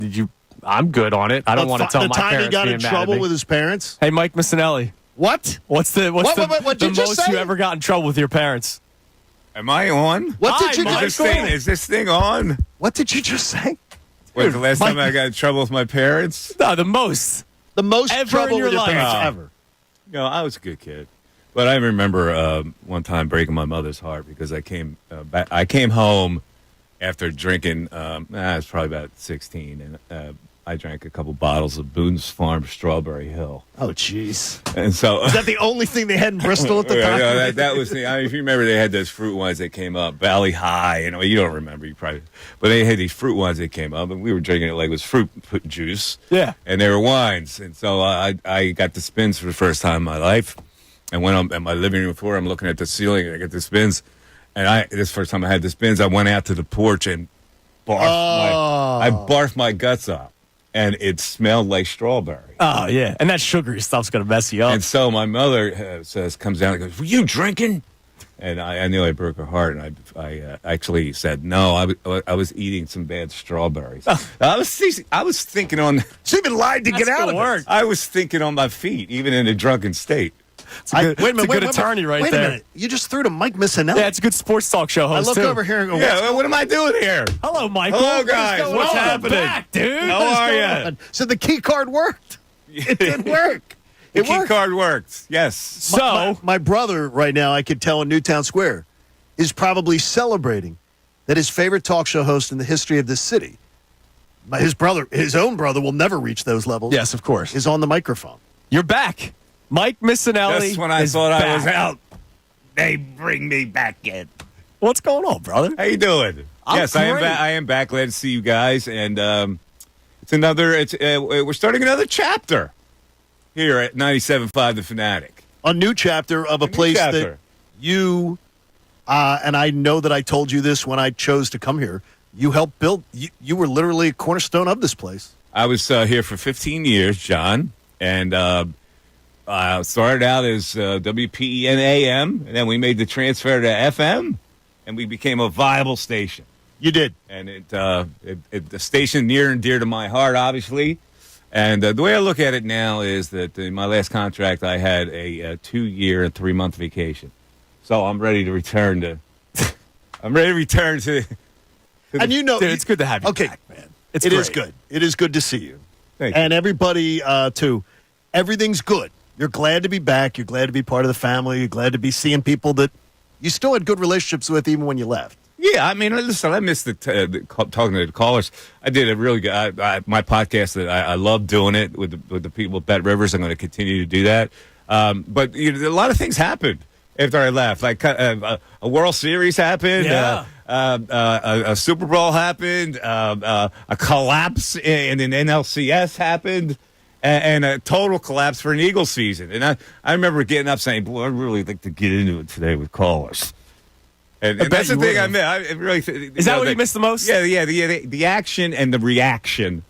Did you? I'm good on it. I don't want to tell my parents. The time he got in trouble with his parents? Hey, Mike Missanelli. What? What's the most you ever got in trouble with your parents? Am I on? What did you just say? Is this thing on? What did you just say? Wait, the last time I got in trouble with my parents? No, the most. The most ever trouble in your with your life. parents ever. I was a good kid. But I remember one time breaking my mother's heart because I came home after drinking, I was probably about 16, and I drank a couple bottles of Boone's Farm Strawberry Hill. Oh, jeez. And so is that the only thing they had in Bristol at the time? No, that was the. If you remember, they had those fruit wines that came up, Valley High. You don't remember, you probably, but they had these fruit wines that came up, and we were drinking it like it was fruit juice. Yeah, and they were wines, and so I got the spins for the first time in my life, and went on at my living room floor. I'm looking at the ceiling, and I get the spins, and this first time I had the spins, I went out to the porch and barfed my guts up. And it smelled like strawberry. Oh, yeah. And that sugary stuff's going to mess you up. And so my mother comes down and goes, "Were you drinking?" And I knew I broke her heart. And I actually said, "No, I was eating some bad strawberries." Oh. I was thinking on... She even lied to get out of work. I was thinking on my feet, even in a drunken state. Wait a minute, good attorney right there. Wait a minute. You just threw to Mike Missanelli. Yeah, it's a good sports talk show host, I look over here and go, what am I doing here? Hello, Michael. Hello, guys. What's happening? Back, dude. How are you? So the key card worked. It did work. The key card worked. Yes. So my brother right now, I could tell in Newtown Square, is probably celebrating that his favorite talk show host in the history of this city, his own brother will never reach those levels. Yes, of course. Is on the microphone. You're back. Mike Missanelli. Just when I thought back. I was out, they bring me back in. What's going on, brother? How you doing? Yes, great. I am back. Glad to see you guys. And we're starting another chapter here at 97.5 The Fanatic. A new chapter of a place that you, and I know that I told you this when I chose to come here, you helped build. You were literally a cornerstone of this place. I was here for 15 years, John, and started out as WPEN AM, and then we made the transfer to FM, and we became a viable station. You did. And the station near and dear to my heart, obviously. And the way I look at it now is that in my last contract, I had a 2-year and 3-month vacation. So I'm ready to return to. I'm ready to return to. And dude, it's good to have you back, man. It is good. It is good to see you. Thank you. And everybody too. Everything's good. You're glad to be back. You're glad to be part of the family. You're glad to be seeing people that you still had good relationships with even when you left. Yeah, I mean, listen, I missed talking to the callers. I did a really good my podcast that I love doing it with the people at Bet Rivers. I'm going to continue to do that. But a lot of things happened after I left. Like a World Series happened. Yeah. A Super Bowl happened. A collapse in an NLCS happened. And a total collapse for an Eagles season. And I remember getting up saying, "Boy, I'd really like to get into it today with callers." And that's the thing I meant. I really is that what you missed the most? Yeah. The action and the reaction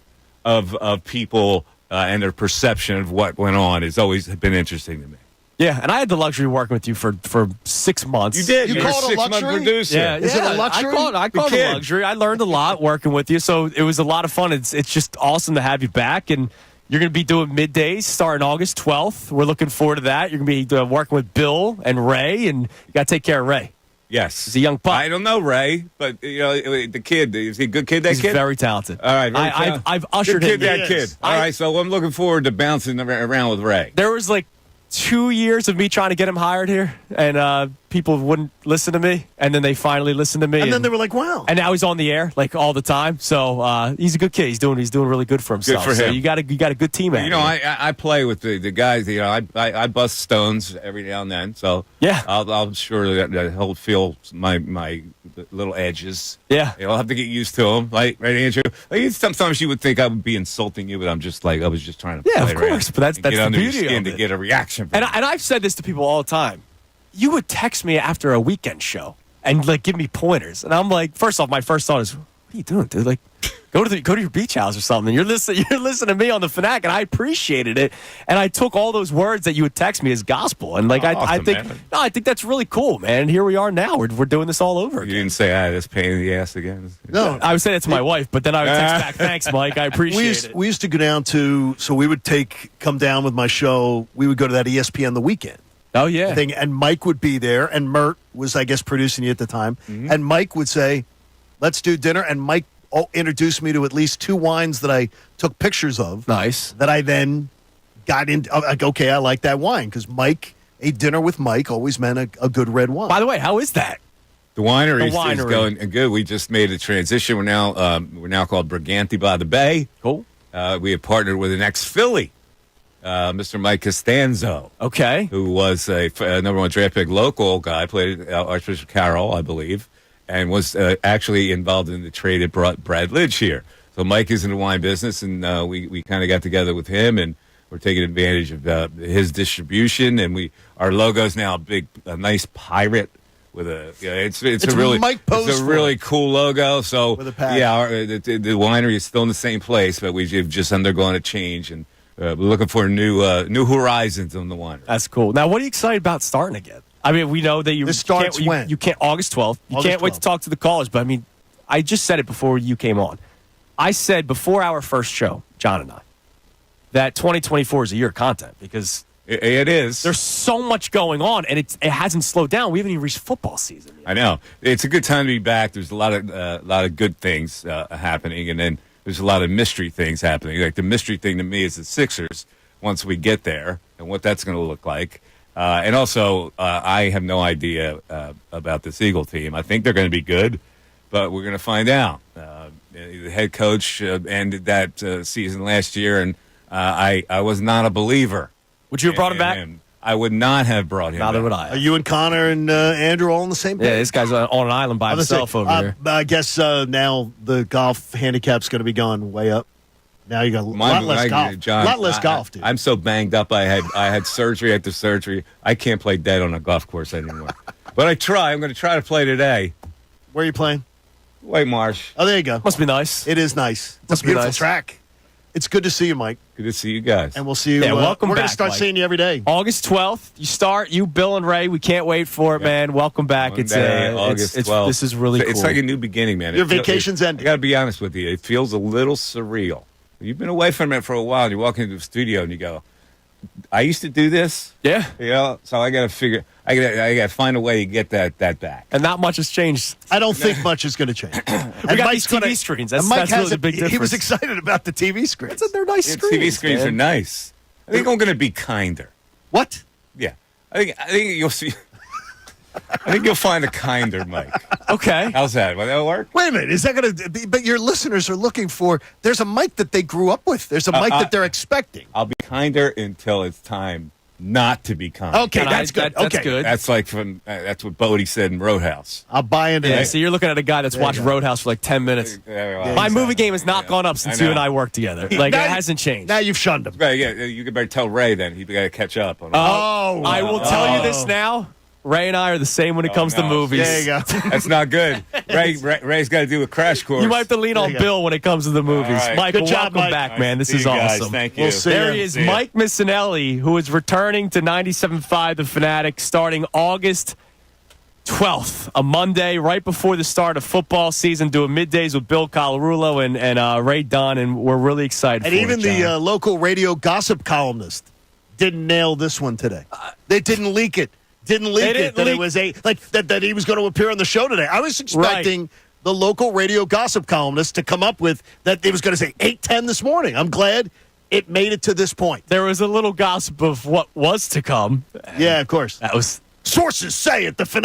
of people and their perception of what went on has always been interesting to me. Yeah, and I had the luxury of working with you for 6 months. You did. You called it a luxury? Producer. Yeah, Is it a luxury? I called it a luxury. I learned a lot working with you, so it was a lot of fun. It's just awesome to have you back, and you're going to be doing middays starting August 12th. We're looking forward to that. You're going to be working with Bill and Ray, and you got to take care of Ray. Yes. He's a young pup. I don't know Ray, but the kid, is he a good kid, that He's kid? very talented. All right. I've ushered good kid, him. that kid. All right, so I'm looking forward to bouncing around with Ray. There was like 2 years of me trying to get him hired here, and people wouldn't listen to me, and then they finally listened to me. And then they were like, wow. And now he's on the air like all the time. So he's a good kid. He's doing really good for himself. Good for him. So you got a good team out. I play with the guys. I bust stones every now and then. So yeah, I'm sure that he'll feel my little edges. Yeah, I'll have to get used to them. Right, Andrew? Sometimes you would think I would be insulting you, but I was just trying to play of course. But that's get the under your beauty skin of it. to get a reaction. And I've said this to people all the time. You would text me after a weekend show and like give me pointers, and I'm like, first off, my first thought is, what are you doing, dude? Like, go to your beach house or something. You're listening to me on the Fanatic, and I appreciated it. And I took all those words that you would text me as gospel, and like I think that's really cool, man. And here we are now. We're doing this all over again. You didn't say, this pain in the ass again. No, I would say that to my wife, but then I would text back, "Thanks, Mike. I appreciate it." We used to go down to, so we would come down with my show. We would go to that ESPN The Weekend Oh yeah. thing, and Mike would be there, and Mert was, I guess, producing you at the time, and Mike would say, "Let's do dinner," and Mike introduced me to at least 2 wines that I took pictures of. Nice. That I then got into. Like, okay, I like that wine because a dinner with Mike always meant a good red wine. By the way, how is that? The winery is going good. We just made a transition. We're now called Briganti by the Bay. Cool. We have partnered with an ex-Philly, Mr. Mike Costanzo. Okay. Who was a number 1 draft pick local guy, played Archbishop Carroll, I believe, and was actually involved in the trade that brought Brad Lidge here. So Mike is in the wine business, and we kind of got together with him, and we're taking advantage of his distribution. And our logo's now a nice pirate with it's a really cool logo. So with a pack. The winery is still in the same place, but we've just undergone a change, and we're looking for new horizons on the winery. That's cool. Now, what are you excited about starting again? I mean, we know that This starts when? You can't August 12th. You can't wait to talk to the callers. But I mean, I just said it before you came on. I said before our first show, John and I, that 2024 is a year of content because it is. There's so much going on, and it hasn't slowed down. We haven't even reached football season yet. I know. It's a good time to be back. There's a lot of good things happening, and then there's a lot of mystery things happening. Like the mystery thing to me is the Sixers once we get there and what that's going to look like. And also, I have no idea about this Eagle team. I think they're going to be good, but we're going to find out. The head coach ended that season last year, and I was not a believer. Would you have brought him back? I would not have brought him back. Neither would I. Are you and Connor and Andrew all on the same page? Yeah, this guy's on an island by himself over here. I guess now the golf handicap's going to be going way up. Now you got a lot less golf. John, a lot less golf, dude. I'm so banged up. I had surgery after surgery. I can't play dead on a golf course anymore. But I try. I'm going to try to play today. Where are you playing? White Marsh. Oh, there you go. Must be nice. It is nice. It's a beautiful track. It's good to see you, Mike. Good to see you guys. And we'll see you. Yeah, welcome We're back, going to start Mike. seeing you every day. August 12th, you start. You, Bill, and Ray. We can't wait for it, man. Welcome back. August 12th. This is really cool. It's like a new beginning, man. Your vacation's ending. I got to be honest with you. It feels a little surreal. You've been away from it for a while, and you walk into the studio and you go, I used to do this. Yeah. So I got to I got to find a way to get that back. And not much has changed. I don't think much is going to change. We got these TV screens. That's really the big difference. He was excited about the TV screens. They're nice screens. TV screens man. are nice. I think I'm going to be kinder. What? Yeah. I think you'll see. I think you'll find a kinder Mike. Okay. How's that? Will that work? Wait a minute. Is that going to be? But your listeners are looking for. There's a Mike that they grew up with. There's a Mike that they're expecting. I'll be kinder until it's time not to be kind. Okay, that's good. That's okay, good. That's like that's what Bodie said in Roadhouse. I'll buy into Yeah, that. so you're looking at a guy that's watched Roadhouse for like 10 minutes. My movie game has not gone up since you and I worked together. Like, it hasn't changed. Now you've shunned him. Right, yeah, you could better tell Ray then. He's got to catch up. On I will tell you this now. Ray and I are the same when it comes to movies. There you go. That's not good. Ray's got to do a crash course. You might have to lean on Bill when it comes to the movies. Right. Michael, Good job, welcome Mike. back, man. This See is you guys. awesome. Thank you. We'll see There you. he is, Mike Missanelli, who is returning to 97.5 The Fanatic starting August 12th, a Monday, right before the start of football season, doing middays with Bill Colarulo and Ray Dunn, and we're really excited And for even it, John. the local radio gossip columnist didn't nail this one today. They didn't leak it. It was that he was going to appear on the show today. I was expecting the local radio gossip columnist to come up with that he was going to say 8:10 this morning. I'm glad it made it to this point. There was a little gossip of what was to come. Yeah, of course. That was Sources say at the Fanatic.